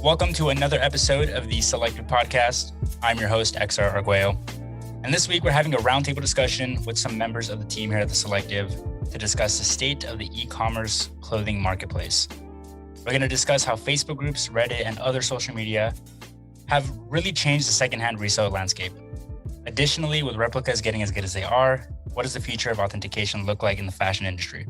Welcome to another episode of the Selective podcast. I'm your host, XR Arguello. And this week we're having a roundtable discussion with some members of the team here at the Selective to discuss the state of the e-commerce clothing marketplace. We're going to discuss how Facebook groups, Reddit, and other social media have really changed the secondhand resale landscape. Additionally, with replicas getting as good as they are, what does the future of authentication look like in the fashion industry?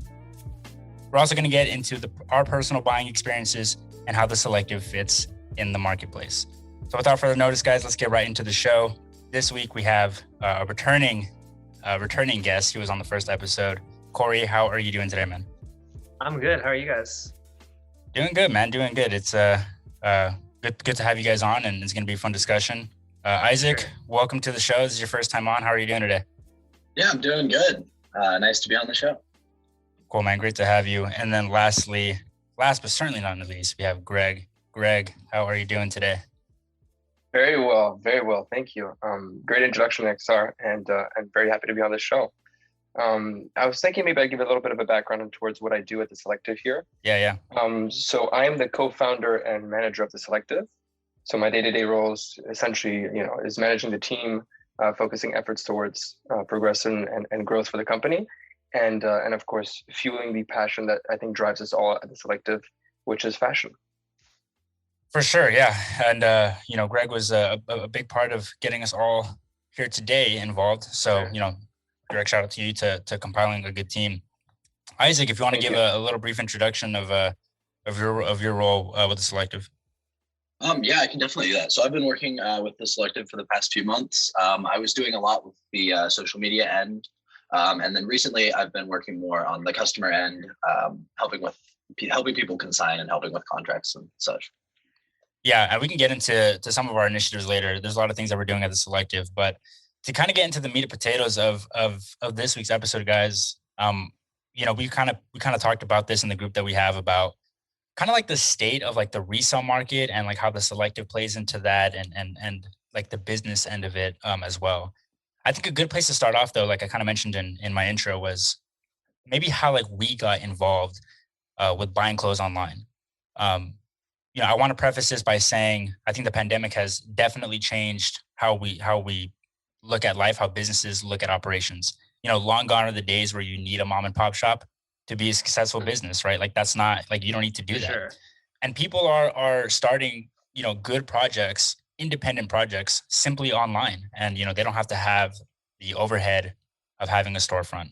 We're also going to get into our personal buying experiences and how the Selective fits in the marketplace. So without further notice, guys, let's get right into the show. This week we have a returning guest who was on the first episode. Corey, how are you doing today, man? I'm good. How are you guys? Doing good, man. Doing good. It's good to have you guys on, and it's going to be a fun discussion. Isaac, welcome to the show. This is your first time on. How are you doing today? Yeah, I'm doing good. Nice to be on the show. Cool, man. Great to have you. And then last but certainly not least, we have Greg. Greg, how are you doing today? Very well. Thank you. Great introduction, XR, and I'm very happy to be on this show. I was thinking maybe I'd give a little bit of a background towards what I do at the Selective here. Yeah. So I am the co-founder and manager of the Selective. So my day-to-day roles essentially, is managing the team, focusing efforts towards progression and growth for the company. And of course, fueling the passion that I think drives us all at the Selective, which is fashion. For sure, yeah. And, Greg was a big part of getting us all here today involved. So, Greg, shout out to you to compiling a good team. Isaac, if you want to give a little brief introduction of your role with the Selective. Yeah, I can definitely do that. So I've been working with the Selective for the past few months. I was doing a lot with the social media end. And then recently I've been working more on the customer end, helping people consign and helping with contracts and such. Yeah, and we can get into some of our initiatives later. There's a lot of things that we're doing at the Selective, but to kind of get into the meat and potatoes of this week's episode, guys, we kind of talked about this in the group that we have about kind of like the state of like the resale market and like how the Selective plays into that and like the business end of it as well. I think a good place to start off, though, like I kind of mentioned in my intro, was maybe how like we got involved with buying clothes online. I want to preface this by saying I think the pandemic has definitely changed how we look at life, how businesses look at operations. Long gone are the days where you need a mom and pop shop to be a successful business, right? Like that's not like you don't need to do that. Sure. And people are starting, good projects, independent projects simply online. And, they don't have to have the overhead of having a storefront.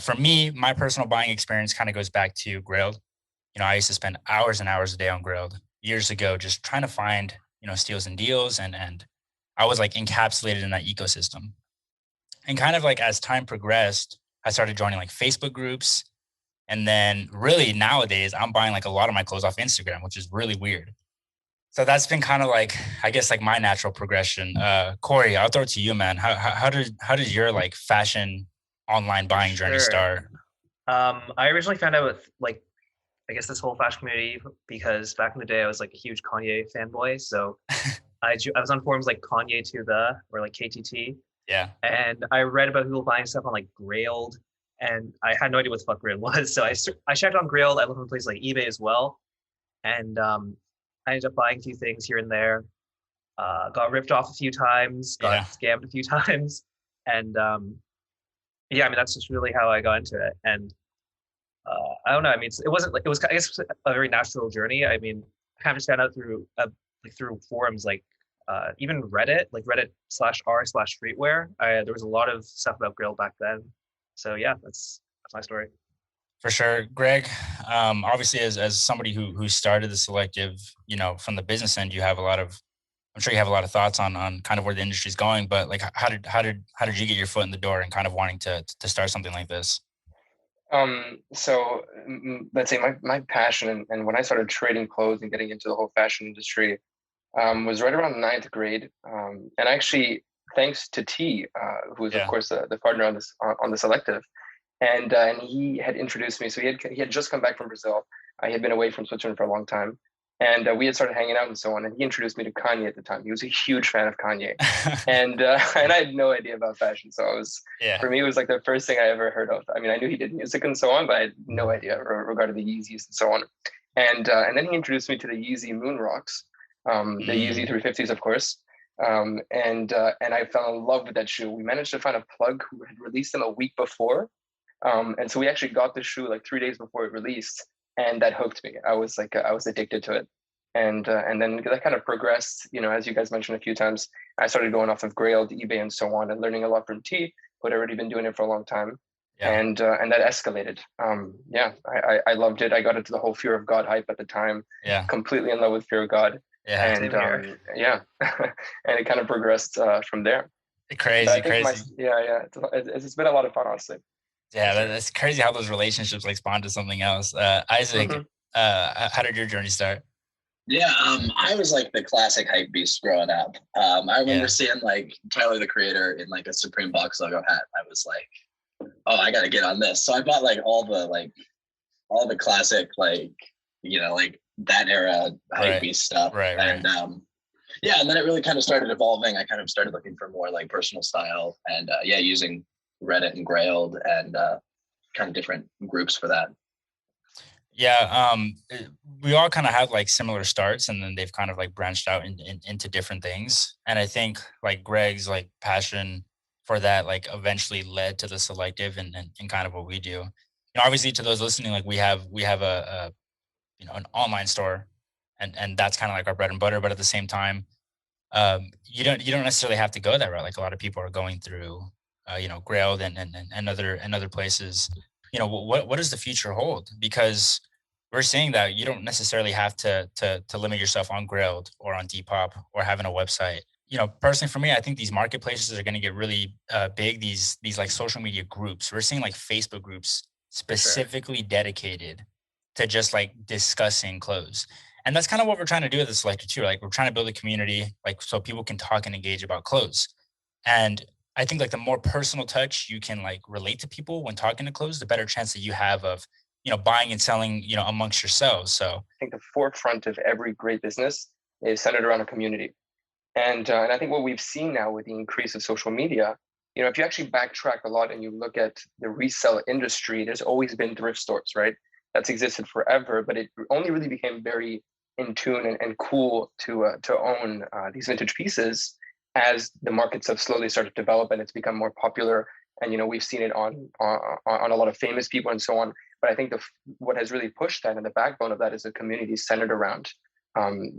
For me, my personal buying experience kind of goes back to Grailed. I used to spend hours and hours a day on Grailed years ago, just trying to find, steals and deals. And I was like encapsulated in that ecosystem. And kind of like as time progressed, I started joining like Facebook groups. And then really nowadays I'm buying like a lot of my clothes off Instagram, which is really weird. So that's been kind of like, I guess, like my natural progression. Corey, I'll throw it to you, man. How did your like fashion online buying journey start? I originally found out with like, I guess this whole fashion community because back in the day I was like a huge Kanye fanboy. So I was on forums like Kanye to the or like KTT. Yeah. And I read about people buying stuff on like Grailed, and I had no idea what the fuck Grailed was. So I checked on Grailed. I looked on places like eBay as well, and I ended up buying a few things here and there. Got ripped off a few times, got scammed a few times. And that's just really how I got into it. And I don't know. I mean, it was I guess a very natural journey. I mean, I kind of just found out through forums like even Reddit, like Reddit/r/streetwear. There was a lot of stuff about Grail back then. So yeah, that's my story. For sure. Greg, obviously as somebody who started the Selective, from the business end, I'm sure you have a lot of thoughts on kind of where the industry's going, but like how did you get your foot in the door and kind of wanting to start something like this? So let's say my passion and when I started trading clothes and getting into the whole fashion industry was right around ninth grade. And actually, thanks to T, who is of course the partner on the Selective. And he had introduced me. So he had just come back from Brazil. I had been away from Switzerland for a long time, and we had started hanging out and so on. And he introduced me to Kanye at the time. He was a huge fan of Kanye, and I had no idea about fashion. So for me, it was like the first thing I ever heard of. I mean, I knew he did music and so on, but I had no idea regarding the Yeezys and so on. And then he introduced me to the Yeezy Moon Rocks, the Yeezy 350s, of course. And I fell in love with that shoe. We managed to find a plug who had released them a week before. And so we actually got the shoe like 3 days before it released, and that hooked me. I was addicted to it. And then that kind of progressed, as you guys mentioned a few times. I started going off of Grailed, eBay, and so on, and learning a lot from T, who had already been doing it for a long time. Yeah. And that escalated. I loved it. I got into the whole Fear of God hype at the time. Yeah. Completely in love with Fear of God. Yeah. And and it kind of progressed from there. Crazy. It's been a lot of fun, honestly. Yeah, that's crazy how those relationships like spawn to something else. Isaac, how did your journey start? Yeah, I was like the classic hype beast growing up. I remember seeing like Tyler the Creator in like a Supreme box logo hat. I was like, oh, I got to get on this. So I bought like all the classic like that era hype beast stuff. Right. And and then it really kind of started evolving. I kind of started looking for more like personal style and using Reddit and Grailed and kind of different groups for that. Yeah, we all kind of have like similar starts, and then they've kind of like branched out into different things. And I think like Greg's like passion for that like eventually led to the Selective and kind of what we do. Obviously, to those listening, like we have a an online store, and that's kind of like our bread and butter. But at the same time, you don't necessarily have to go that route. Like a lot of people are going through Grailed and other places. What does the future hold? Because we're saying that you don't necessarily have to limit yourself on Grailed or on Depop or having a website. Personally for me, I think these marketplaces are going to get really big. These like social media groups. We're seeing like Facebook groups specifically dedicated to just like discussing clothes. And that's kind of what we're trying to do with the Selective too. Like we're trying to build a community, like so people can talk and engage about clothes. And I think like the more personal touch you can like relate to people when talking to clothes, the better chance that you have of, buying and selling, amongst yourselves. So I think the forefront of every great business is centered around a community. And I think what we've seen now with the increase of social media, if you actually backtrack a lot and you look at the resale industry, there's always been thrift stores, right? That's existed forever, but it only really became very in tune and cool to own these vintage pieces as the markets have slowly started to develop and it's become more popular. And we've seen it on a lot of famous people and so on. But I think what has really pushed that and the backbone of that is a community centered around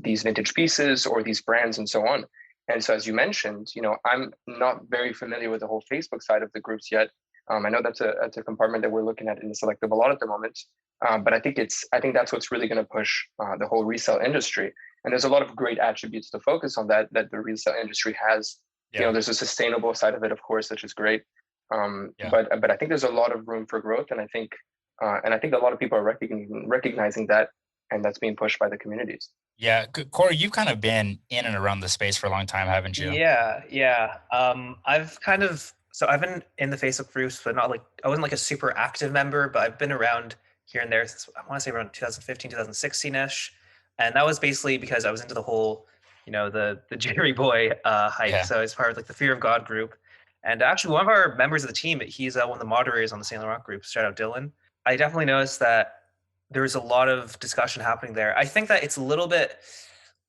these vintage pieces or these brands and so on. And so, as you mentioned, I'm not very familiar with the whole Facebook side of the groups yet. I know that's a compartment that we're looking at in the Selective a lot at the moment. But I think that's what's really going to push the whole resale industry. And there's a lot of great attributes to focus on that the resale industry has. There's a sustainable side of it, of course, which is great. But I think there's a lot of room for growth, and I think a lot of people are recognizing that, and that's being pushed by the communities. Yeah, Corey, you've kind of been in and around the space for a long time, haven't you? Yeah. I've been in the Facebook groups, but not like I wasn't like a super active member, but I've been around here and there since I want to say around 2015, 2016-ish. And that was basically because I was into the whole, the Jerry Boy hype. Yeah. So I was part of like the Fear of God group. And actually one of our members of the team, he's one of the moderators on the Saint Laurent group. Shout out Dylan. I definitely noticed that there was a lot of discussion happening there. I think that it's a little bit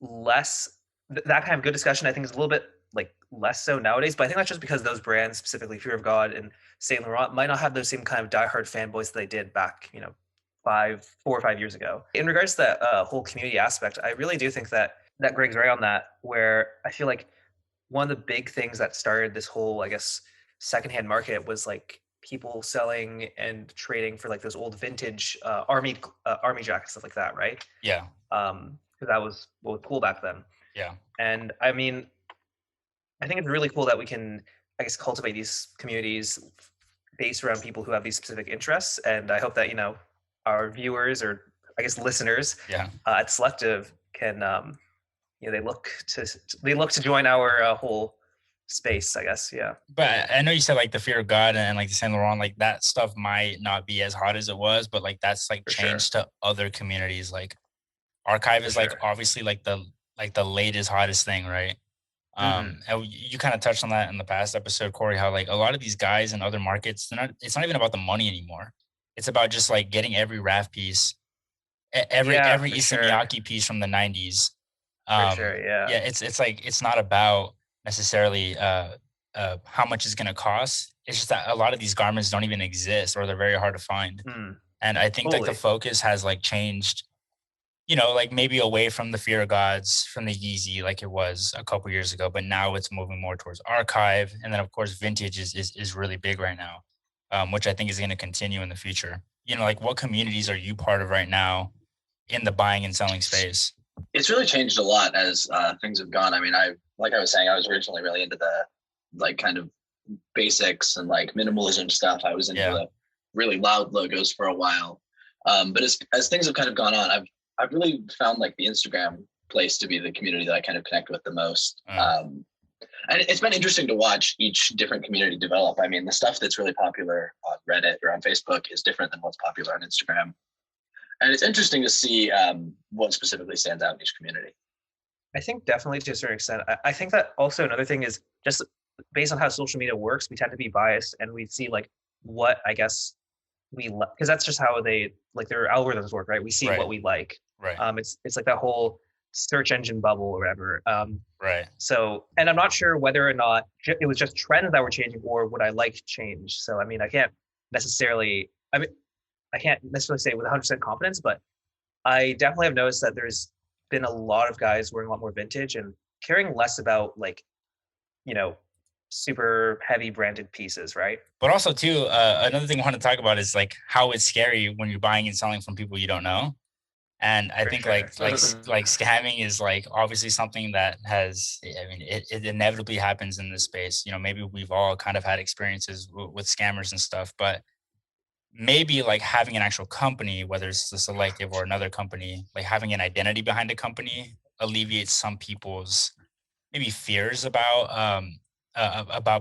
less, that kind of good discussion, I think is a little bit like less so nowadays, but I think that's just because those brands, specifically Fear of God and Saint Laurent, might not have those same kind of diehard fanboys that they did back, 4 or 5 years ago. In regards to that whole community aspect, I really do think that Greg's right on that, where I feel like one of the big things that started this whole, I guess, secondhand market was like people selling and trading for like those old vintage army jackets, stuff like that, right? Yeah. Because that was what was cool back then. Yeah. And I mean, I think it's really cool that we can, I guess, cultivate these communities based around people who have these specific interests. And I hope that, our viewers or I guess listeners at Selective can, they look to join our whole space, I guess. Yeah. But I know you said like the Fear of God and like the Saint Laurent, like that stuff might not be as hot as it was, but like that's like changed to other communities. Like Archive is like obviously like the latest hottest thing, right? And you kind of touched on that in the past episode, Corey, how like a lot of these guys in other markets, it's not even about the money anymore. It's about just like getting every RAF piece, every Issa Miyake piece from the 90s, For sure, yeah. Yeah, it's like it's not about necessarily how much it's gonna cost. It's just that a lot of these garments don't even exist or they're very hard to find. Mm, And I think like the totally. focus has like changed, like maybe away from the fear of gods from the Yeezy like it was a couple years ago, but now it's moving more towards archive. And then of course vintage is really big right now, which I think is going to continue in the future. Like what communities are you part of right now in the buying and selling space? It's really changed a lot as things have gone. I mean, like I was saying, I was originally really into the like kind of basics and like minimalism stuff. I was into the really loud logos for a while. But as things have kind of gone on, I've really found like the Instagram place to be the community that I kind of connect with the most. And it's been interesting to watch each different community develop. I mean, the stuff that's really popular on Reddit or on Facebook is different than what's popular on Instagram. And it's interesting to see what specifically stands out in each community. I think definitely to a certain extent. I think that also another thing is just based on how social media works, we tend to be biased and we see like what I guess we like, because that's just how they like their algorithms work, right? We see what we like. Right. It's like that whole search engine bubble or whatever. Right. So, and I'm not sure whether or not it was just trends that were changing or would I like change. So, I mean, I can't necessarily say with 100% confidence, but I definitely have noticed that there's been a lot of guys wearing a lot more vintage and caring less about like, super heavy branded pieces, right? But also too, another thing I want to talk about is like how it's scary when you're buying and selling from people you don't know. And I think like scamming is like obviously something that has, I mean, it inevitably happens in this space. Maybe we've all kind of had experiences with scammers and stuff, but maybe like having an actual company, whether it's the Selective or another company, like having an identity behind a company alleviates some people's maybe fears about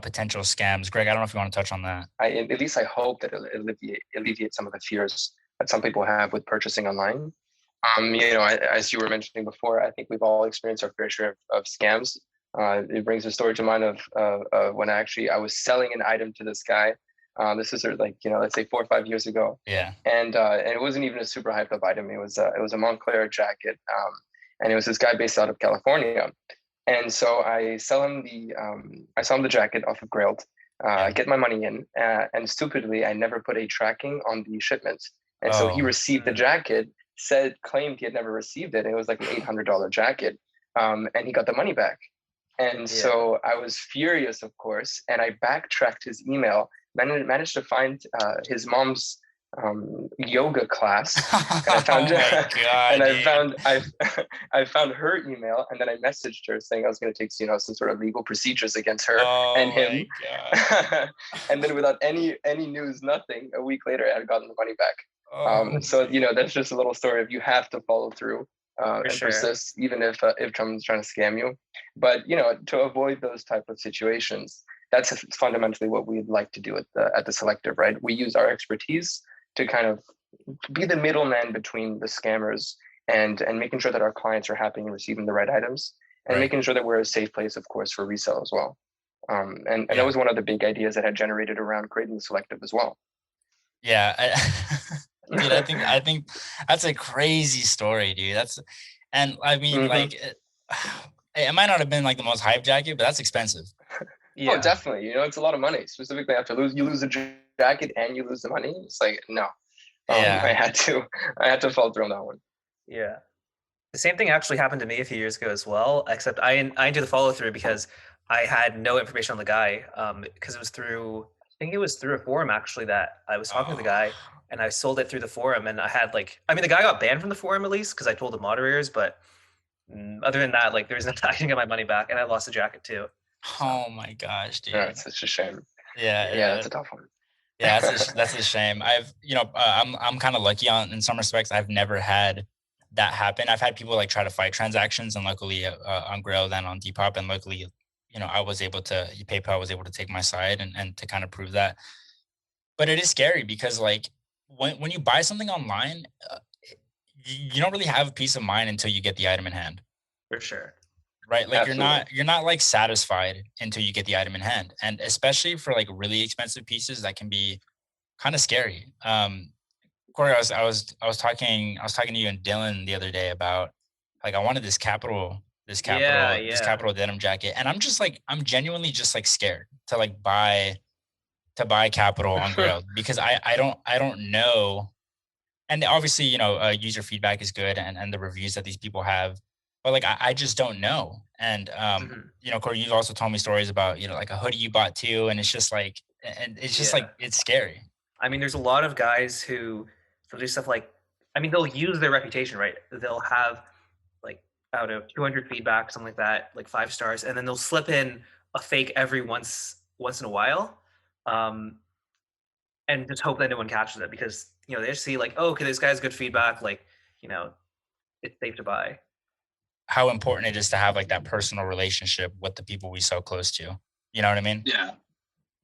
potential scams. Greg, I don't know if you want to touch on that. At least I hope that it'll alleviate some of the fears that some people have with purchasing online. As you were mentioning before, I think we've all experienced our fair share of scams. It brings a story to mind of when I was selling an item to this guy. This was like, let's say 4 or 5 years ago. Yeah. And it wasn't even a super hyped up item. It was a Montclair jacket. And it was this guy based out of California. And so I sell him the jacket off of Grailed. I get my money in, and stupidly, I never put a tracking on the shipment. And so he received the jacket, claimed he had never received it. It was like an $800 jacket, and he got the money back. And so I was furious, of course, and I backtracked his email, managed to find his mom's yoga class. And I found I found her email, and then I messaged her saying I was going to take some sort of legal procedures against her and him. And then without any news, nothing, a week later I had gotten the money back. So that's just a little story of you have to follow through and persist, even if someone's trying to scam you. But to avoid those type of situations, that's fundamentally what we'd like to do at the Selective, right? We use our expertise to kind of be the middleman between the scammers and making sure that our clients are happy and receiving the right items, and making sure that we're a safe place, of course, for resale as well. And that was one of the big ideas that had generated around creating the Selective as well. Yeah, dude, I think that's a crazy story, dude. And I mean, like, it might not have been like the most hype jacket, but that's expensive. Yeah. Oh, definitely. It's a lot of money. Specifically, after you lose the jacket and you lose the money. It's like no. I had to fall through on that one. Yeah. The same thing actually happened to me a few years ago as well, except I didn't do the follow through because I had no information on the guy. Because I think it was through a forum actually that I was talking to the guy, and I sold it through the forum, and I had the guy got banned from the forum at least because I told the moderators, but other than that, like I didn't get my money back, and I lost the jacket too. Oh my gosh, dude. Yeah, it's such a shame. Yeah, that's a tough one. Yeah, that's a shame. I'm kind of lucky in some respects. I've never had that happen. I've had people like try to fight transactions, and luckily on Grail and on Depop, and luckily, PayPal was able to take my side and to kind of prove that. But it is scary because like when you buy something online, you don't really have a peace of mind until you get the item in hand. For sure. Right. Like you're not like satisfied until you get the item in hand. And especially for like really expensive pieces, that can be kind of scary. Corey, I was talking to you and Dylan the other day about like, I wanted this this Yeah, capital denim jacket, and I'm genuinely just like scared to like buy capital on Grailed because I don't know. And obviously, user feedback is good, and the reviews that these people have, but like I just don't know. And Mhm. Corey, you've also told me stories about like a hoodie you bought too, and it's just like, and it's just Yeah. like it's scary. I mean, there's a lot of guys who they'll do stuff like, I mean, they'll use their reputation, right? They'll have like, I don't know, 200 feedback, something like that, like 5 stars, and then they'll slip in a fake every once in a while, um, and just hope that no one catches it because they just see like, oh, okay, this guy's good feedback, like, you know, it's safe to buy. How important it is to have like that personal relationship with the people we so close to. You know what I mean? Yeah.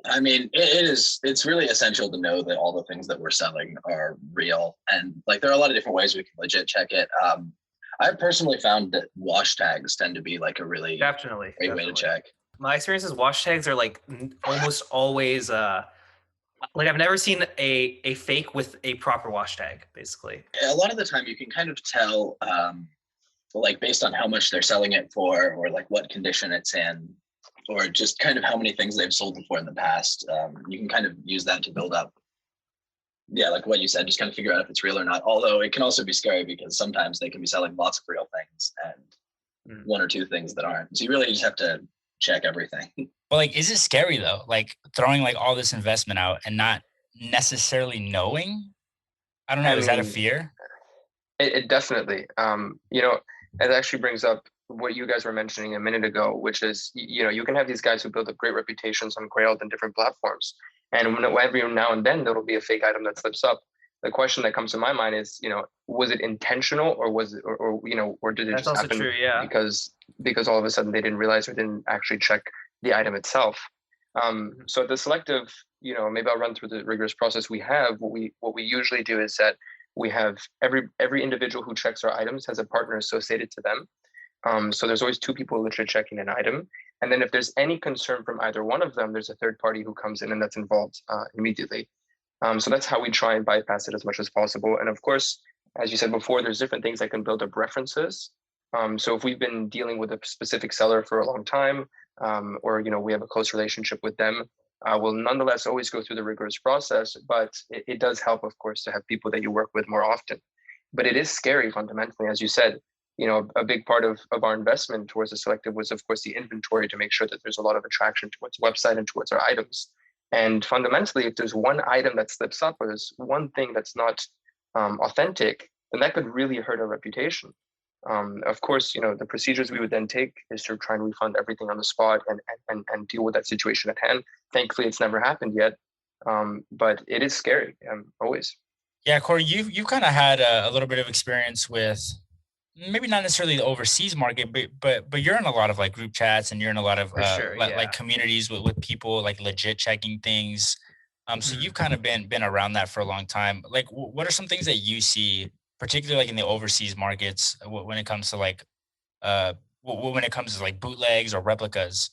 I mean, it's really essential to know that all the things that we're selling are real. And like, there are a lot of different ways we can legit check it. I've personally found that wash tags tend to be like a really Definitely, great way to check. My experience is wash tags are like almost always like I've never seen a fake with a proper wash tag, basically. A lot of the time you can kind of tell, like based on how much they're selling it for, or like what condition it's in, or just kind of how many things they've sold it for in the past. You can kind of use that to build up, yeah, like what you said, just kind of figure out if it's real or not. Although it can also be scary because sometimes they can be selling lots of real things and one or two things that aren't. So you really just have to check everything. But like, is it scary though? Like throwing like all this investment out and not necessarily knowing? I don't know. I Is that a mean, fear? it definitely, it actually brings up what you guys were mentioning a minute ago, which is, you can have these guys who build up great reputations on Grailed and different platforms. And every now and then there'll be a fake item that slips up. The question that comes to my mind is, was it intentional or was it, or did it That's just also happen true, yeah. because all of a sudden they didn't realize or didn't actually check the item itself. So at the Selective, maybe I'll run through the rigorous process we have. What we usually do is that we have every individual who checks our items has a partner associated to them. So there's always two people literally checking an item. And then if there's any concern from either one of them, there's a third party who comes in and that's involved immediately. So that's how we try and bypass it as much as possible. And of course, as you said before, there's different things that can build up references. So if we've been dealing with a specific seller for a long time, or we have a close relationship with them, we'll nonetheless always go through the rigorous process. But it does help, of course, to have people that you work with more often. But it is scary fundamentally, as you said. A big part of our investment towards the Selective was, of course, the inventory to make sure that there's a lot of attraction towards the website and towards our items. And fundamentally, if there's one item that slips up or there's one thing that's not authentic, then that could really hurt our reputation. Of course, the procedures we would then take is to try and refund everything on the spot and deal with that situation at hand. Thankfully, it's never happened yet, but it is scary, always. Yeah, Corey, you kind of had a little bit of experience with maybe not necessarily the overseas market, but you're in a lot of like group chats and you're in a lot of For sure, yeah. like communities with people like legit checking things. So you've kind of been around that for a long time. Like, what are some things that you see, particularly like in the overseas markets, when it comes to like when it comes to like bootlegs or replicas?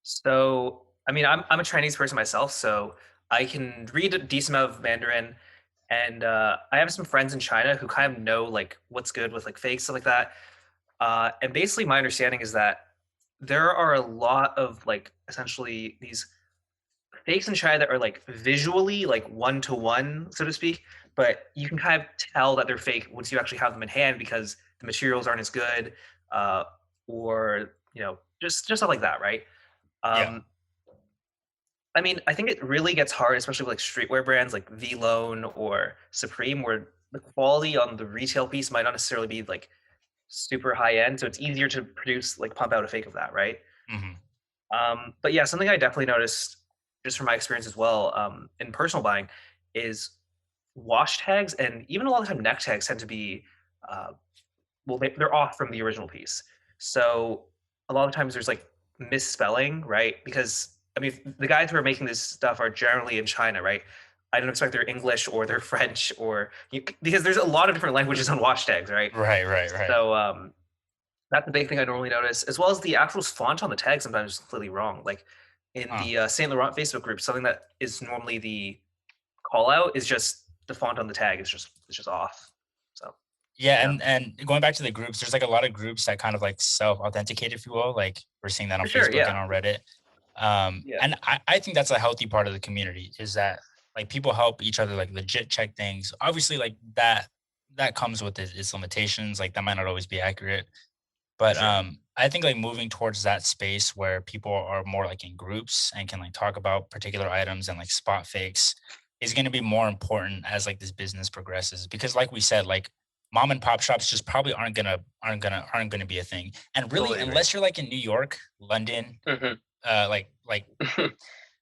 So, I mean, I'm a Chinese person myself, so I can read a decent amount of Mandarin, and I have some friends in China who kind of know like what's good with like fake stuff like that. And basically, my understanding is that there are a lot of like essentially these fakes in China that are like visually like one to one, so to speak, but you can kind of tell that they're fake once you actually have them in hand because the materials aren't as good, or just stuff like that, right? Yeah. Um, I mean, I think it really gets hard, especially with like streetwear brands like V-Lone or Supreme, where the quality on the retail piece might not necessarily be like super high end. So it's easier to produce like pump out a fake of that, right? Hmm. But yeah, something I definitely noticed just from my experience as well, in personal buying, is wash tags and even a lot of time neck tags tend to be well, they're off from the original piece. So a lot of times there's like misspelling, right? Because I mean, the guys who are making this stuff are generally in China, right? I don't expect they're English or they're French because there's a lot of different languages on wash tags, right? Right. So that's the big thing I normally notice, as well as the actual font on the tag sometimes is completely wrong. Like in the Saint Laurent Facebook group, something that is normally the call out is just the font on the tag is just off. So Yeah, Yeah, and going back to the groups, there's like a lot of groups that kind of like self-authenticate, if you will. Like we're seeing that on for sure. Facebook and Yeah, on Reddit. yeah, And I think that's a healthy part of the community is that like people help each other like legit check things. Obviously, like that comes with its limitations. Like that might not always be accurate. for But sure. I think like moving towards that space where people are more like in groups and can like talk about particular items and like spot fakes is going to be more important as like this business progresses. Because like we said, like mom and pop shops just probably aren't gonna be a thing. And really, Totally agree. unless you're like in New York, London, Hmm. like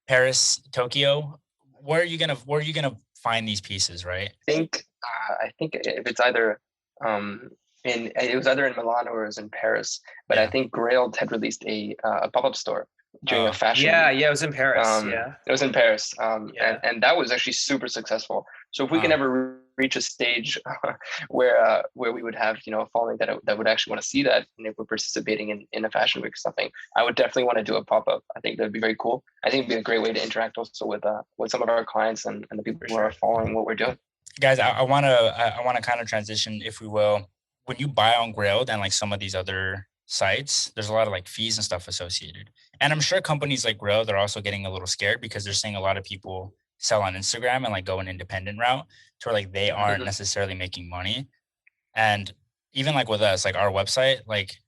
Paris, Tokyo, where are you gonna find these pieces, right? I think if it's either um, it was either in Milan or it was in Paris, but I Yeah. think Grail had released a pop-up store during a Oh, fashion Yeah, week. yeah, it was in Paris. Yeah, It was in Paris, yeah, and that was actually super successful. So if we can wow. ever reach a stage where we would have a following that would actually want to see that, and if we're participating in a fashion week or something, I would definitely want to do a pop up. I think that'd be very cool. I think it'd be a great way to interact also with some of our clients and the people for who are sure. following what we're doing. Guys, I wanna kind of transition, if we will. When you buy on Grailed and like some of these other sites, there's a lot of like fees and stuff associated. And I'm sure companies like Grailed are also getting a little scared because they're seeing a lot of people sell on Instagram and like go an independent route to where like they aren't Mhm. necessarily making money. And even like with us, like our website, like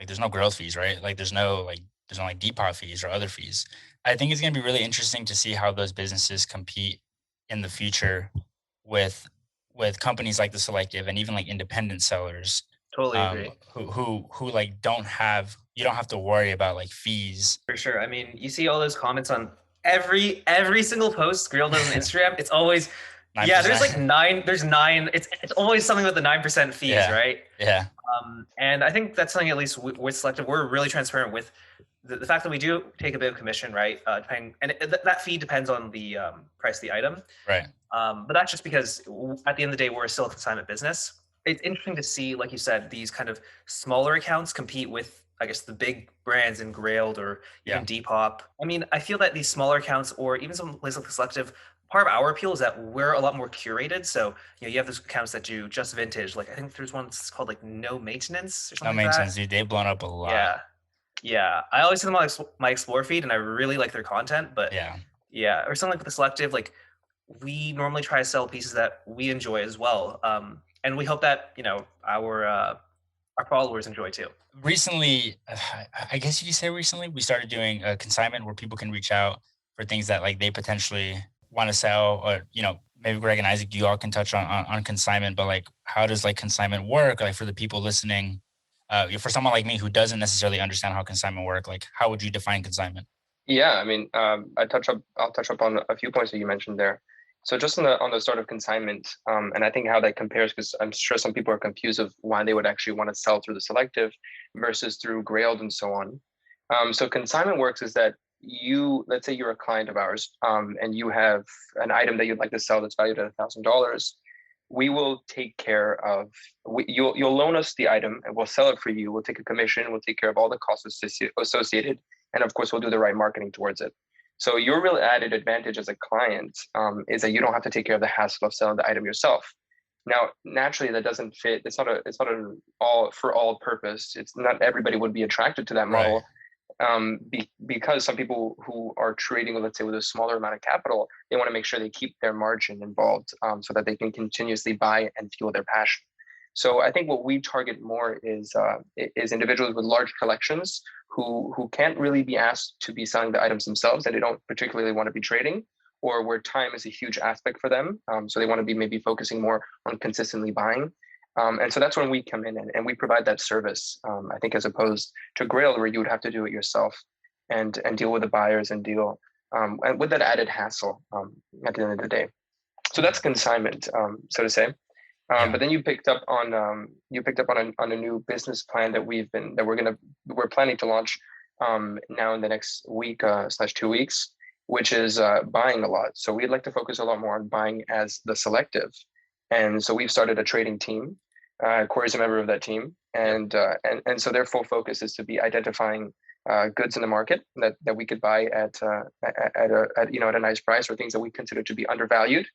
there's no growth fees, right? Like there's no like depot fees or other fees. I think it's gonna be really interesting to see how those businesses compete in the future with with companies like the Selective and even like independent sellers, Totally agree. who like you don't have to worry about like fees. For sure. I mean, you see all those comments on every single post Skrill does on Instagram. It's always, Nine yeah, there's like percent. nine, there's nine. It's always something with the 9% fees, Yeah, right? yeah, And I think that's something, at least with Selective, we're really transparent with the fact that we do take a bit of commission, right? Depending, and that fee depends on the price of the item. right. But that's just because at the end of the day, we're still a consignment business. It's interesting to see, like you said, these kind of smaller accounts compete with, I guess, the big brands in Grailed or Yeah, even Depop. I mean, I feel that these smaller accounts, or even some places like the Selective, part of our appeal is that we're a lot more curated. So, you have those accounts that do just vintage. Like I think there's one that's called like No Maintenance or no something like that. maintenance, dude. They've blown up a lot. Yeah, yeah. I always see them on my Explore feed, and I really like their content. But Yeah. yeah, or something like the Selective, like we normally try to sell pieces that we enjoy as well, and we hope that our followers enjoy too. Recently, I guess you could say recently, we started doing a consignment where people can reach out for things that like they potentially want to sell, or maybe Greg and Isaac, you all can touch on consignment. But like, how does like consignment work? Like for the people listening, for someone like me who doesn't necessarily understand how consignment work, like how would you define consignment? Yeah, I mean, I'll touch up on a few points that you mentioned there. So just on the start of consignment, and I think how that compares, because I'm sure some people are confused of why they would actually want to sell through the Selective versus through Grailed and so on. So consignment works is that let's say you're a client of ours, and you have an item that you'd like to sell that's valued at $1,000. We will take care of, you'll loan us the item and we'll sell it for you. We'll take a commission. We'll take care of all the costs associated, and of course, we'll do the right marketing towards it. So your real added advantage as a client is that you don't have to take care of the hassle of selling the item yourself. Now, naturally, that doesn't fit. It's not an all for all purpose. It's not everybody would be attracted to that Right. model, because some people who are trading, let's say, with a smaller amount of capital, they want to make sure they keep their margin involved, so that they can continuously buy and fuel their passion. So I think what we target more is individuals with large collections who can't really be asked to be selling the items themselves, and they don't particularly want to be trading, or where time is a huge aspect for them. So they want to be maybe focusing more on consistently buying. And so that's when we come in and we provide that service. I think as opposed to Grail, where you would have to do it yourself and deal with the buyers and deal and with that added hassle at the end of the day. So that's consignment, so to say. Yeah. But then you picked up on a new business plan that we're planning to launch now in the next week slash 2 weeks, which is buying a lot. So we'd like to focus a lot more on buying as the Selective, and so we've started a trading team. Corey's a member of that team, and so their full focus is to be identifying goods in the market that we could buy at a nice price, or things that we consider to be undervalued,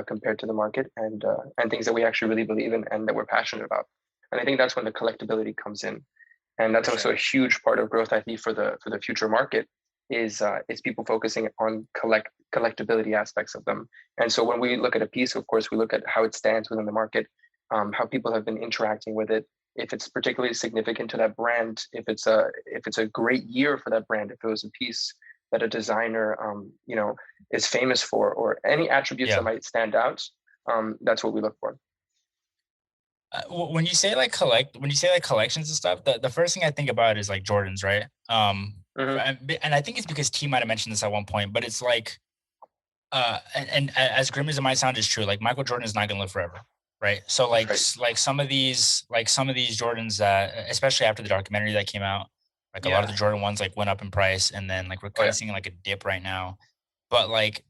compared to the market, and things that we actually really believe in and that we're passionate about. And I think that's when the collectability comes in, and that's also a huge part of growth, I think, for the future market is people focusing on collectability aspects of them. And so when we look at a piece, of course, we look at how it stands within the market, how people have been interacting with it, if it's particularly significant to that brand, if it's a great year for that brand, if it was a piece that a designer is famous for, or any attributes that might stand out. That's what we look for. When you say like collections and stuff, the first thing I think about is like Jordans, right? And I think it's because T might have mentioned this at one point, but it's like, and as grim as it might sound, is true. Like Michael Jordan is not going to live forever, right? So like some of these Jordans that, especially after the documentary that came out, like a lot of the Jordan ones like went up in price, and then like we're kind of seeing like a dip right now. But like,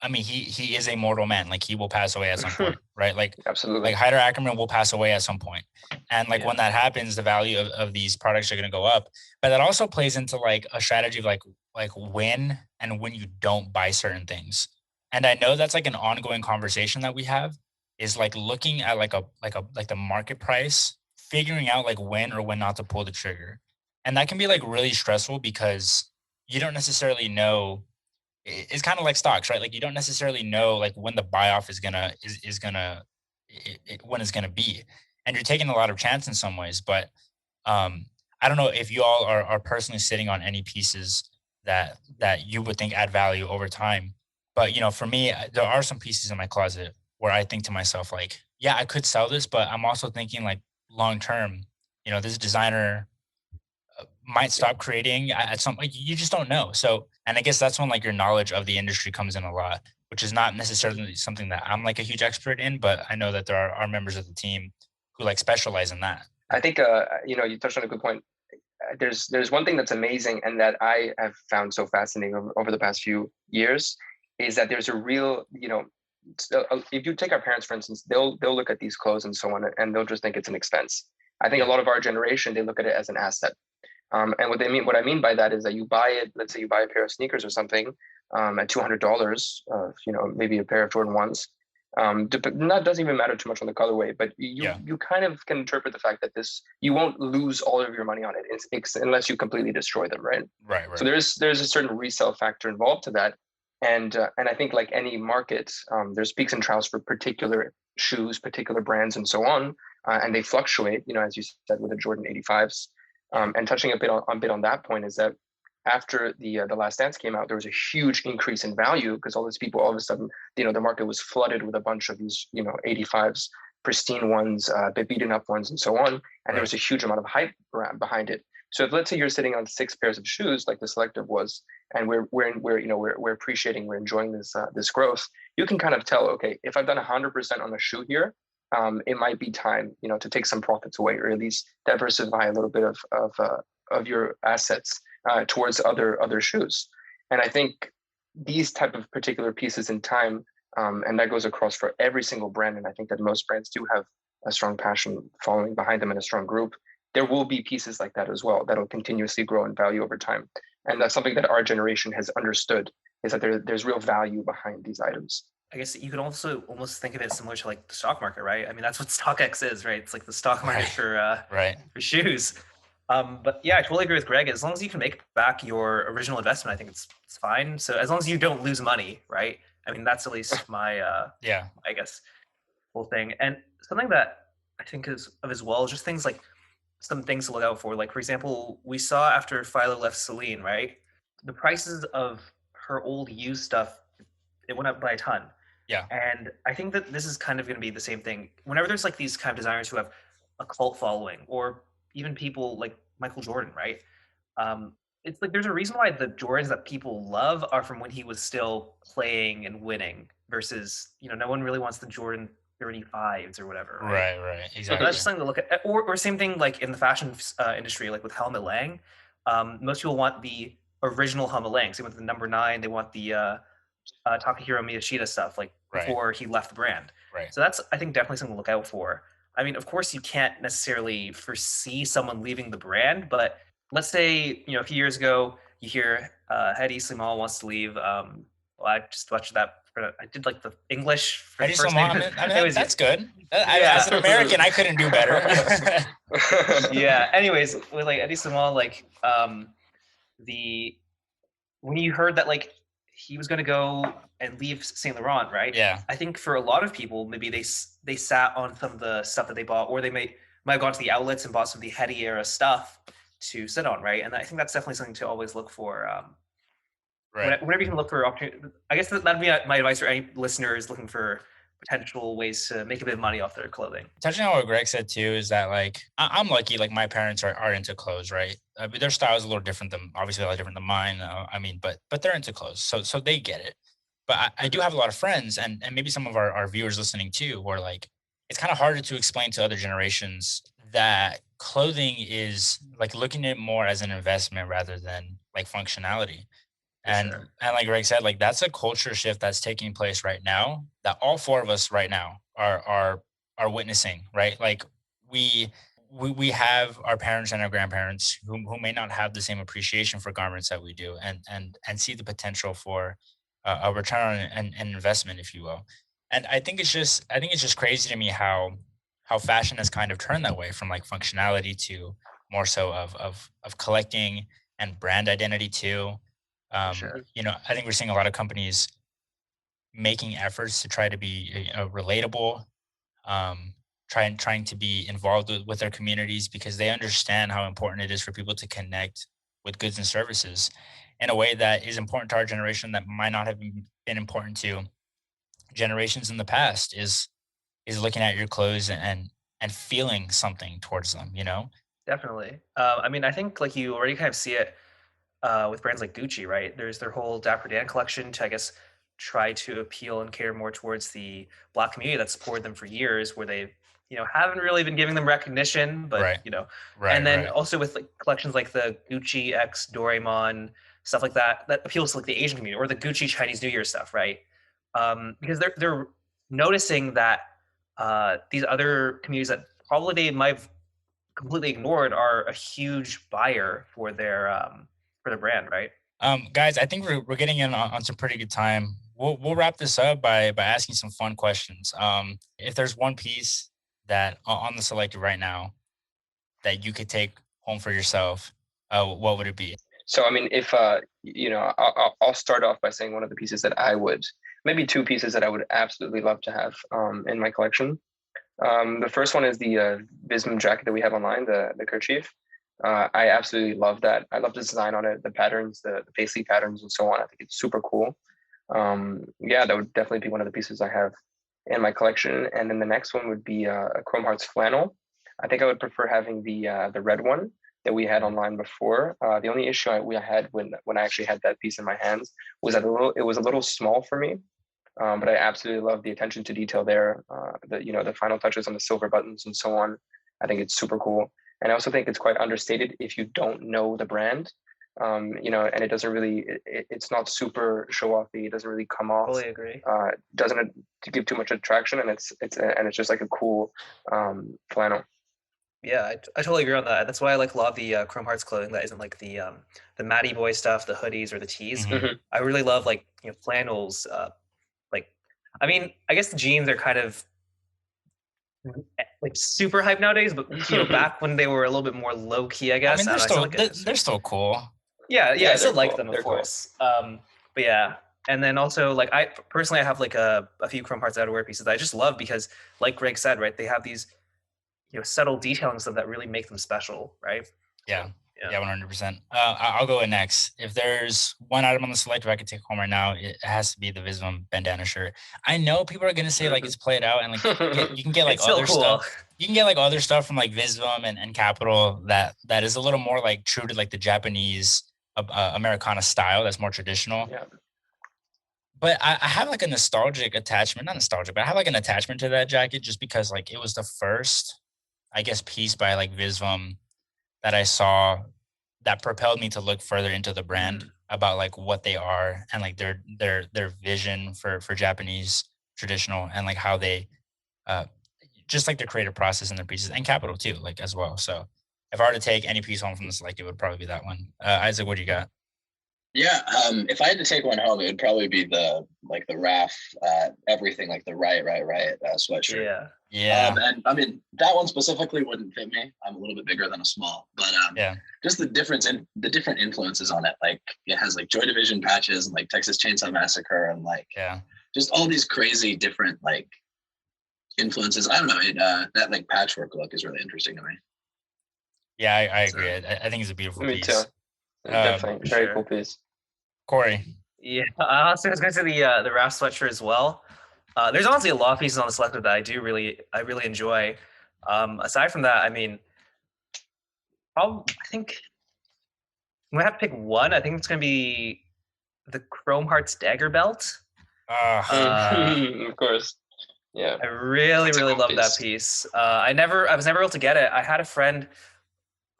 I mean, he is a mortal man. Like he will pass away at some point, right? Like absolutely. Like Hyder Ackerman will pass away at some point. And like when that happens, the value of these products are going to go up. But that also plays into like a strategy of like when and when you don't buy certain things. And I know that's like an ongoing conversation that we have, is like looking at like the market price, figuring out like when or when not to pull the trigger. And that can be like really stressful because you don't necessarily know. It's kind of like stocks, right? Like you don't necessarily know like when the buy off is gonna when it's gonna be, and you're taking a lot of chance in some ways. But I don't know if you all are personally sitting on any pieces that you would think add value over time. But for me, there are some pieces in my closet where I think to myself like, yeah, I could sell this, but I'm also thinking like long term. This designer might stop creating at some, like, you just don't know. So, and I guess that's when like your knowledge of the industry comes in a lot, which is not necessarily something that I'm like a huge expert in, but I know that there are members of the team who like specialize in that. I think you touched on a good point. There's one thing that's amazing and that I have found so fascinating over the past few years is that there's a real, if you take our parents, for instance, they'll look at these clothes and so on, and they'll just think it's an expense. I think a lot of our generation, they look at it as an asset. And what I mean by that is that you buy it, let's say you buy a pair of sneakers or something at $200, maybe a pair of Jordan 1s. That doesn't even matter too much on the colorway, but you kind of can interpret the fact that you won't lose all of your money on it unless you completely destroy them, right? Right. So there's a certain resale factor involved to that. And I think like any market, there's peaks and troughs for particular shoes, particular brands, and so on. And they fluctuate, as you said, with the Jordan 85s. And touching a bit on that point is that after the Last Dance came out, there was a huge increase in value because all these people, all of a sudden, the market was flooded with a bunch of these, 85s, pristine ones, beaten up ones, and so on. And there was a huge amount of hype behind it. So if let's say you're sitting on 6 pairs of shoes like the Selective was, and we're appreciating, we're enjoying this growth, you can kind of tell, okay, if I've done 100% on a shoe here, it might be time, to take some profits away, or at least diversify a little bit of your assets towards other shoes. And I think these type of particular pieces in time, and that goes across for every single brand. And I think that most brands do have a strong passion following behind them and a strong group. There will be pieces like that as well that will continuously grow in value over time. And that's something that our generation has understood, is that there's real value behind these items. I guess you could also almost think of it similar to like the stock market, right? I mean, that's what StockX is, right? It's like the stock market for shoes. But yeah, I totally agree with Greg. As long as you can make back your original investment, I think it's fine. So as long as you don't lose money, right? I mean, that's at least my I guess whole thing. And something that I think is of as well, just things like some things to look out for. Like for example, we saw after Philo left Celine, right? The prices of her old used stuff, it went up by a ton. Yeah. And I think that this is kind of going to be the same thing. Whenever there's like these kind of designers who have a cult following, or even people like Michael Jordan, right? It's like there's a reason why the Jordans that people love are from when he was still playing and winning versus, no one really wants the Jordan 35s or whatever. Right, exactly. So that's just something to look at. Or same thing like in the fashion industry, like with Helmut Lang. Most people want the original Helmut Lang. Same with the number 9. They want the Takahiro Miyashita stuff, like before he left the brand. Right. So that's, I think, definitely something to look out for. I mean, of course, you can't necessarily foresee someone leaving the brand, but let's say, a few years ago, you hear Hedi Slimal wants to leave. Well, I just watched that I did like the English for I the just first I name. mean, that's good. Yeah. As an American, I couldn't do better. Yeah. Anyways, with like Eddie Simon, like the when you heard that like he was going to go and leave Saint Laurent, right? Yeah. I think for a lot of people, maybe they sat on some of the stuff that they bought, or they might have gone to the outlets and bought some of the heady era stuff to sit on, right? And I think that's definitely something to always look for. Right. Whenever you can look for opportunity, I guess that'd be my advice for any listeners looking for potential ways to make a bit of money off their clothing. Touching on what Greg said too is that like I'm lucky, like my parents are into clothes, right? But their style is a little different than obviously a lot different than mine. I mean, but they're into clothes, so they get it. But I do have a lot of friends, and maybe some of our viewers listening too, who are like, it's kind of harder to explain to other generations that clothing is like looking at it more as an investment rather than like functionality. And Sure. and like Greg said, like that's a culture shift that's taking place right now that all four of us right now are witnessing, right? Like we we have our parents and our grandparents who may not have the same appreciation for garments that we do, and see the potential for a return on an investment, if you will. And I think it's just crazy to me how fashion has kind of turned that way from like functionality to more so of collecting and brand identity too. Sure. You know, I think we're seeing a lot of companies making efforts to try to be relatable, trying to be involved with their communities because they understand how important it is for people to connect with goods and services in a way that is important to our generation that might not have been important to generations in the past. Is looking at your clothes and feeling something towards them. You know. Definitely. I mean, I think like you already kind of see it with brands like Gucci, right? There's their whole Dapper Dan collection to, I guess, try to appeal and cater more towards the Black community that supported them for years, where they, haven't really been giving them recognition, but Right. Right. and then Right. also with like collections like the Gucci X Doraemon stuff like that appeals to like the Asian community or the Gucci Chinese New Year stuff, right? Because they're noticing that these other communities that probably they might have completely ignored are a huge buyer for their brand, right? Guys, I think we're getting in on some pretty good time. We'll wrap this up by asking some fun questions. If there's one piece that on the Selective right now that you could take home for yourself, what would it be? So, I mean, if I'll start off by saying one of the pieces that I would, maybe two pieces that I would absolutely love to have in my collection. The first one is the Vism jacket that we have online, the kerchief. I absolutely love that. I love the design on it, the patterns, the paisley patterns, and so on. I think it's super cool. Yeah, that would definitely be one of the pieces I have in my collection. And then the next one would be a Chrome Hearts flannel. I think I would prefer having the red one that we had online before. The only issue I had when I actually had that piece in my hands was that it was a little small for me. But I absolutely love the attention to detail there. The final touches on the silver buttons and so on. I think it's super cool. And I also think it's quite understated if you don't know the brand. And it doesn't really, it's not super show offy. It doesn't really come off. Fully agree. Doesn't give too much attraction, and it's just like a cool flannel. Yeah, I totally agree on that. That's why I like a lot of the Chrome Hearts clothing that isn't like the Matty Boy stuff, the hoodies or the tees. Mhm. I really love like flannels. Like, I mean, I guess the jeans are kind of like super hype nowadays, but back when they were a little bit more low key, I I guess. mean, I don't know, they're still cool. Yeah, Yeah, I still they're like cool. them, of They're cool. course. But yeah, and then also like I personally I have like a few Chrome Hearts outerwear pieces that I just love because, like Greg said, right, they have these subtle detailing stuff that really make them special, right? Yeah. Yeah. Yeah, 100%. I'll go in next. If there's one item on the Selective I could take home right now, it has to be the Vism bandana shirt. I know people are gonna say like it's played out and like you can get like It's still other cool. stuff. You can get like other stuff from like Vism and Capital that is a little more like true to like the Japanese Americana style. That's more traditional. Yeah. But I have like a nostalgic attachment, not nostalgic, but I have like an attachment to that jacket just because like it was the first, I guess, piece by like Vism that I saw that propelled me to look further into the brand about like what they are and like their vision for Japanese traditional and like how they just like their creative process and their pieces and Capital too, like as well. So if I were to take any piece home from this, like it would probably be that one. Isaac, what do you got? Yeah, if I had to take one home, it would probably be the RAF everything, like the right sweatshirt. Yeah. Yeah. And I mean that one specifically wouldn't fit me. I'm a little bit bigger than a small, but Yeah. just the difference in the different influences on it. Like it has like Joy Division patches and like Texas Chainsaw Massacre and like just all these crazy different like influences. I don't know. That like patchwork look is really interesting to me. Yeah, I agree. I think it's a beautiful Me piece. too. Definitely, very cool piece. Corey. Yeah, I was going to say the RAF sweatshirt as well. There's honestly a lot of pieces on the Selective that I really enjoy. Aside from that, I mean, I think I'm gonna have to pick one. I think it's gonna be the Chrome Hearts Dagger belt. Of course. Yeah. I really love that piece. I was never able to get it. I had a friend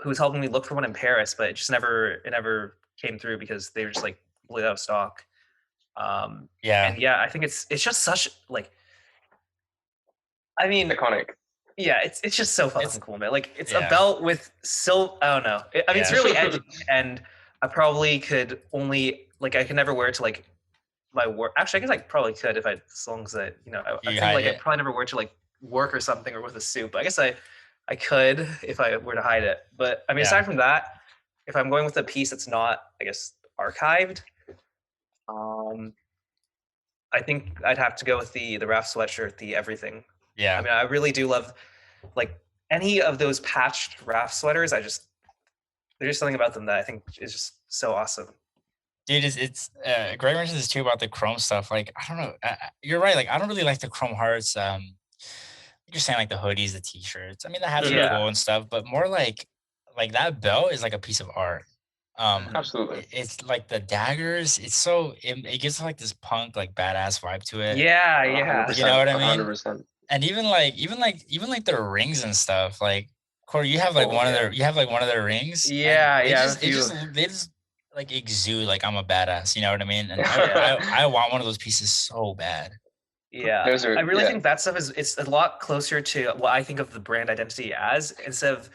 who was helping me look for one in Paris, but it never came through because they were just like completely out of stock. And yeah, I think it's just such like, I mean, iconic. Yeah, it's just so fucking cool, man. Like it's a belt with I don't know. I mean, it's really edgy, and I probably could only I could never wear it to like my work. Actually, I guess I probably could if as long as I think like I'd probably never wear it to like work or something or with a suit. But I guess I could if I were to hide it. But I mean, aside from that, if I'm going with a piece that's not, I guess, archived, I think I'd have to go with the RAF sweatshirt, the everything. Yeah. I mean, I really do love like any of those patched RAF sweaters. There's just something about them that I think is just so awesome. Dude, it's Greg mentioned this too about the chrome stuff. Like, I don't know. You're right. Like, I don't really like the chrome hearts. You're saying like the hoodies, the t-shirts. I mean, the hats are cool and stuff, but more like that belt is like a piece of art. Absolutely. It's like the daggers. It's so it gives like this punk like badass vibe to it. Yeah. You know what I mean? 100%. And even like their rings and stuff. Like Corey, you have like one of their rings. Yeah, they just like exude like I'm a badass. You know what I mean? And I want one of those pieces so bad. Yeah, I really think that stuff it's a lot closer to what I think of the brand identity as. Instead of,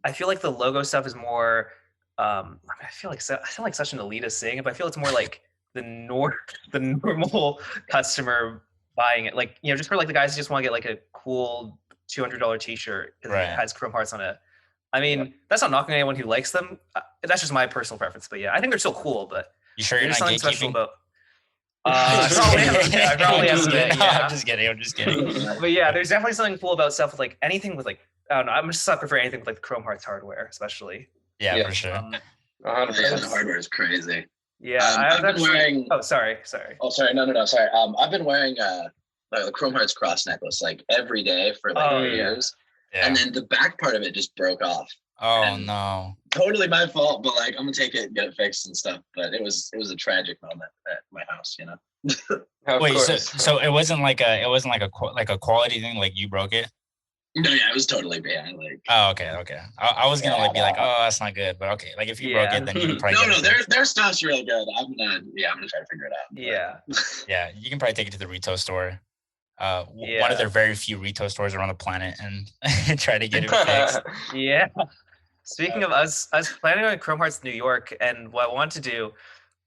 I feel like the logo stuff is more. I feel like such an elitist saying it, but I feel it's more like the normal customer buying it, like just for like the guys who just want to get like a cool $200 t-shirt because it has chrome hearts on it. I mean, that's not knocking anyone who likes them. That's just my personal preference. But yeah, I think they're still cool. But you sure you're not something gatekeeping? Special about. I probably have a bit. Yeah. I'm just kidding. But yeah, there's definitely something cool about stuff with like anything with like, I don't know. I'm just a sucker for anything with like the Chrome Hearts hardware, especially. Yeah, for sure. 100%. The hardware is crazy. Yeah, I've been wearing. Oh, sorry. Oh, sorry. No. Sorry. I've been wearing the Chrome Hearts cross necklace like every day for like 3 years, and then the back part of it just broke off. Oh no! Totally my fault, but like I'm gonna take it and get it fixed and stuff. But it was a tragic moment at my house, Wait, so it wasn't like a quality thing, like you broke it? No, yeah, it was totally bad. Like, oh, okay. I was gonna be like, oh, that's not good, but okay. Like if you broke it, then you can probably their stuff's real good. I'm gonna try to figure it out. Yeah, yeah, you can probably take it to the retail store. One of their very few retail stores around the planet, and try to get it fixed. Yeah. Speaking of, I was planning on Chrome Hearts New York, and what I wanted to do,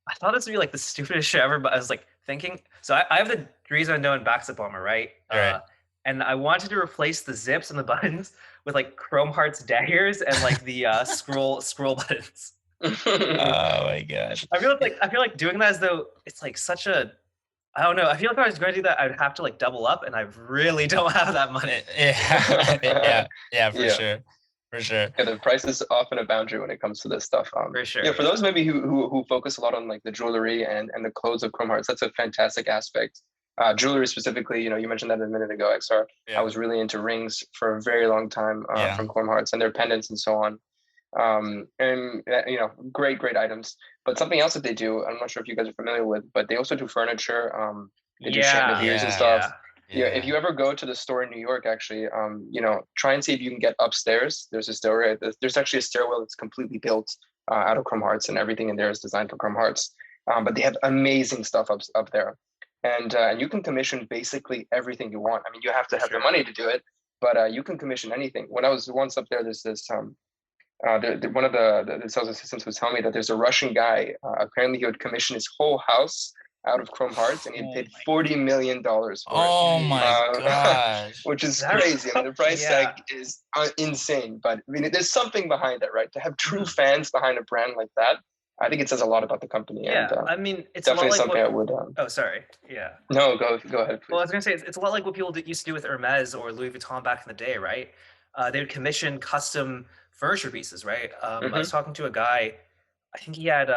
I thought this would be like the stupidest shit ever, but I was like thinking, so I have the Dries Unknown backzip bomber, right? Right. And I wanted to replace the zips and the buttons with like Chrome Hearts daggers and like the scroll buttons. Oh my gosh. I feel like doing that as though it's like such a, I don't know. I feel like if I was going to do that, I'd have to like double up, and I really don't have that money. Yeah, for sure. For sure. Yeah, the price is often a boundary when it comes to this stuff. For sure. Yeah, for those maybe who focus a lot on like the jewelry and the clothes of Chrome Hearts, that's a fantastic aspect. Jewelry specifically, you mentioned that a minute ago, XR. I was really into rings for a very long time from Chrome Hearts and their pendants and so on. Great items. But something else that they do, I'm not sure if you guys are familiar with, but they also do furniture. They do chandeliers and stuff. Yeah, if you ever go to the store in New York, actually, try and see if you can get upstairs. There's a stairway. There's actually a stairwell that's completely built out of Chrome Hearts, and everything in there is designed for Chrome Hearts. But they have amazing stuff up there, and you can commission basically everything you want. I mean, you have to have the money to do it, but you can commission anything. When I was once up there, there's this one of the sales assistants was telling me that there's a Russian guy. Apparently, he would commission his whole house out of Chrome Hearts, and he paid $40 million for it. Oh my gosh. Which is crazy. I mean, the price tag is insane, but I mean, there's something behind it, right? To have true fans behind a brand like that, I think it says a lot about the company. Yeah, and, I mean, it's definitely a lot like something I would. Oh, sorry. Yeah. No, go ahead, please. Well, I was gonna say it's a lot like what people used to do with Hermes or Louis Vuitton back in the day, right? They would commission custom furniture pieces, right? I was talking to a guy. I think he had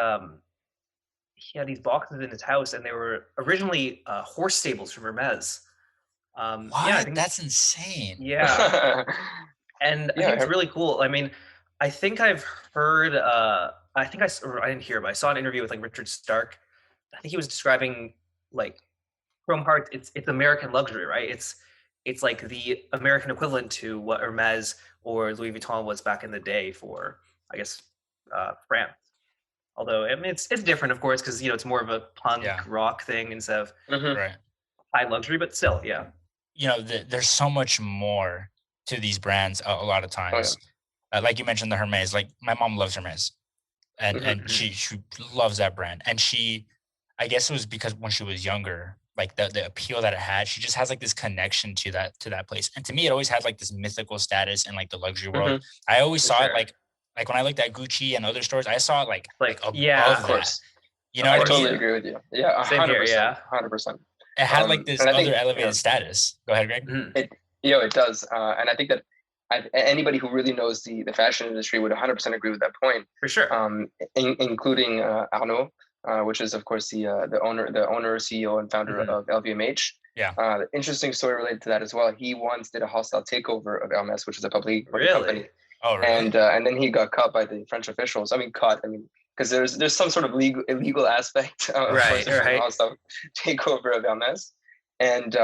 these boxes in his house, and they were originally horse stables from Hermes. What? Yeah, I think, that's insane. Yeah, and I think it's really cool. I mean, I think I've heard. I didn't hear, but I saw an interview with like Richard Stark. I think he was describing like Chrome Hearts. It's American luxury, right? It's like the American equivalent to what Hermes or Louis Vuitton was back in the day for, I guess, France. Although I mean, it's different, of course, because it's more of a punk rock thing instead of right. high luxury, but still, yeah. There's so much more to these brands a lot of times. Like you mentioned, the Hermes. Like my mom loves Hermes, and she loves that brand. And I guess it was because when she was younger, like the appeal that it had, she just has like this connection to that place. And to me, it always had like this mythical status in like the luxury world. I always saw it like when I looked at Gucci and other stores, I saw it like above of course. That. I totally agree with you. Yeah, 100%. 100%. It had like this other elevated status. Go ahead, Greg. It does, and I think that anybody who really knows the fashion industry would 100% agree with that point. For sure. Including Arnaud, which is of course the owner, CEO, and founder of LVMH. Yeah. The interesting story related to that as well. He once did a hostile takeover of Hermes, which is a public company. Oh, really? And then he got caught by the French officials. Because there's some sort of illegal aspect of hostile takeover of Hermes, and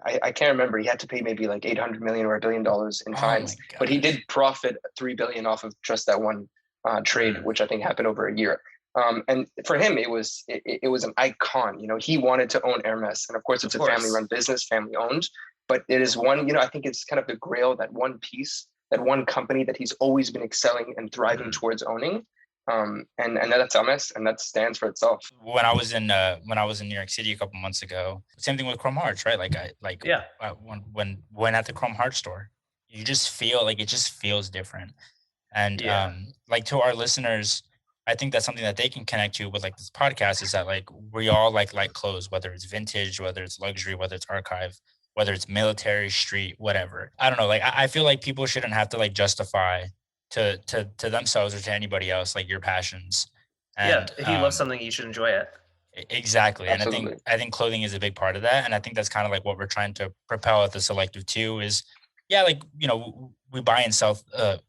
I can't remember. He had to pay maybe like $800 million or $1 billion in fines, but he did profit $3 billion off of just that one trade, which I think happened over a year. And for him, it was an icon. He wanted to own Hermes, and of course, it's a family-run business, family-owned. But it is one. I think it's kind of the grail, that one piece, that one company that he's always been excelling and thriving towards owning. And that's Hermes, and that stands for itself. When I was in New York City a couple months ago, same thing with Chrome Hearts, right? When at the Chrome Hearts store, you just feel like it just feels different. And like to our listeners, I think that's something that they can connect to with like this podcast, is that like we all like clothes, whether it's vintage, whether it's luxury, whether it's archive, whether it's military, street, whatever. I don't know. Like I feel like people shouldn't have to like justify to themselves or to anybody else like your passions. And, if you love something, you should enjoy it. Exactly. Absolutely. And I think clothing is a big part of that. And I think that's kind of like what we're trying to propel at the Selective too, is we buy and sell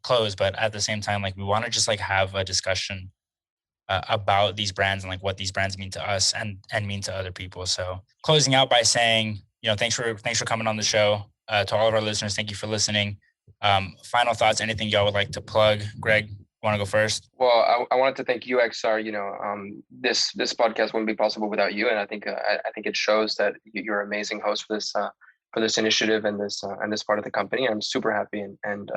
clothes, but at the same time, like we want to just like have a discussion about these brands and like what these brands mean to us and mean to other people. So closing out by saying, thanks for coming on the show. To all of our listeners, thank you for listening. Final thoughts, anything y'all would like to plug? Greg, want to go first? Well, I wanted to thank you, XR. This podcast wouldn't be possible without you, and I think it shows that you're an amazing host for this initiative and this part of the company. I'm super happy and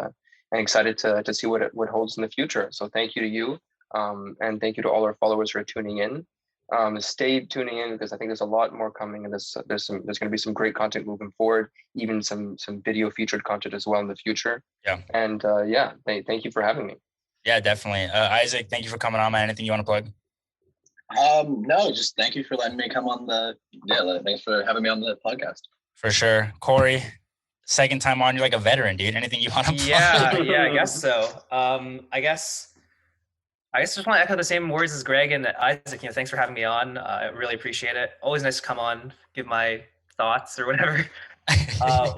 excited to see what holds in the future. So thank you to you, and thank you to all our followers who are tuning in. Stay tuning in, because I think there's a lot more coming, and there's going to be some great content moving forward, even some video featured content as well in the future. Yeah. And thank you for having me. Yeah, definitely. Isaac, thank you for coming on, man. Anything you want to plug? No, just thank you for letting me come on thanks for having me on the podcast. For sure. Corey, second time on, you're like a veteran, dude. Anything you want to plug? Yeah, I guess so. I guess just want to echo the same words as Greg and Isaac. Thanks for having me on. I really appreciate it. Always nice to come on, give my thoughts or whatever.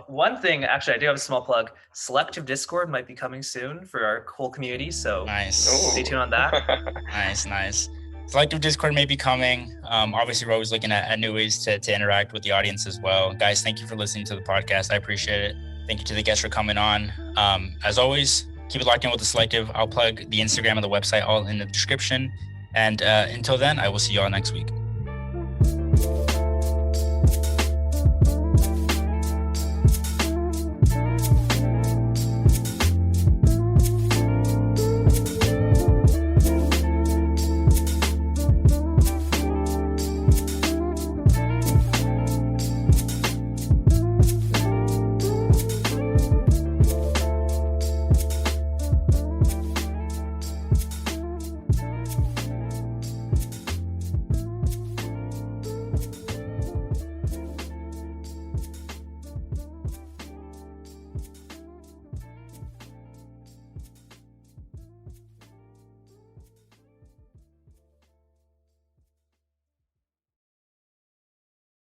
One thing, actually, I do have a small plug. Selective Discord might be coming soon for our whole community, so nice. Stay tuned on that. Nice. Selective Discord may be coming. Obviously, we're always looking at new ways to interact with the audience as well. Guys, thank you for listening to the podcast. I appreciate it. Thank you to the guests for coming on. As always, keep it locked in with the Selective. I'll plug the Instagram and the website all in the description. And until then, I will see you all next week.